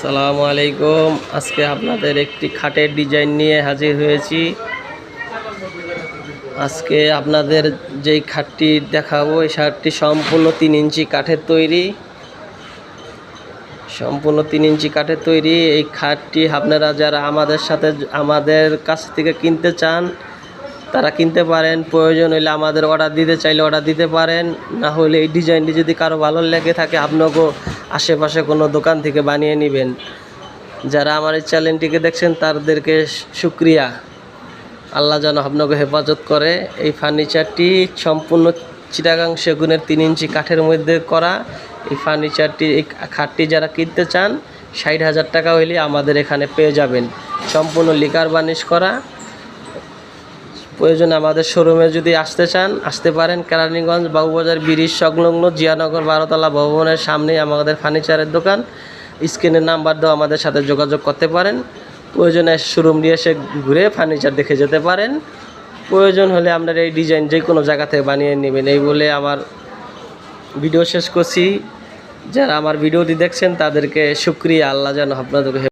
আসসালামু আলাইকুম। আজকে আপনাদের একটি খাটের ডিজাইন নিয়ে হাজির হয়েছি। আজকে আপনাদের যেই খাটটি দেখাবো এই খাটটি সম্পূর্ণ 3 ইঞ্চি কাঠের তৈরি। এই খাটটি আপনারা যারা আমাদের কাছ থেকে কিনতে চান তারা কিনতে পারেন। প্রয়োজন হলে আমাদের অর্ডার দিতে চাইলে অর্ডার দিতে পারেন, না হলে এই ডিজাইনটি যদি কারো ভালো লেগে থাকে আপনাকেও আশেপাশে কোনো দোকান থেকে বানিয়ে নেবেন। যারা আমার এই চ্যানেলটিকে দেখছেন তাদেরকে শুকরিয়া। আল্লাহ যেন আপনাকে হেফাজত করে। এই ফার্নিচারটি সম্পূর্ণ চিটাগাং সেগুনের 3 ইঞ্চি কাঠের মধ্যে করা। এই খাটটি যারা কিনতে চান 60,000 টাকা হইলে আমাদের এখানে পেয়ে যাবেন। সম্পূর্ণ লিকার বার্নিশ করা। প্রয়োজনে আমাদের শোরুমে যদি আসতে চান আসতে পারেন। কেরানীগঞ্জ বাবুবাজার ব্রিজ সংলগ্ন জিয়ানগর 12তলা ভবনের সামনেই আমাদের ফার্নিচারের দোকান। স্ক্রিনের নাম্বার দেওয়া আমাদের সাথে যোগাযোগ করতে পারেন। প্রয়োজনে শোরুম নিয়ে এসে ঘুরে ফার্নিচার দেখে যেতে পারেন। প্রয়োজন হলে আপনার এই ডিজাইন যে কোনো জায়গা থেকে বানিয়ে নেবেন। এই বলে আমার ভিডিও শেষ করছি। যারা আমার ভিডিওটি দেখছেন তাদেরকে শুকরিয়া। আল্লাহ যেন আপনাদেরকে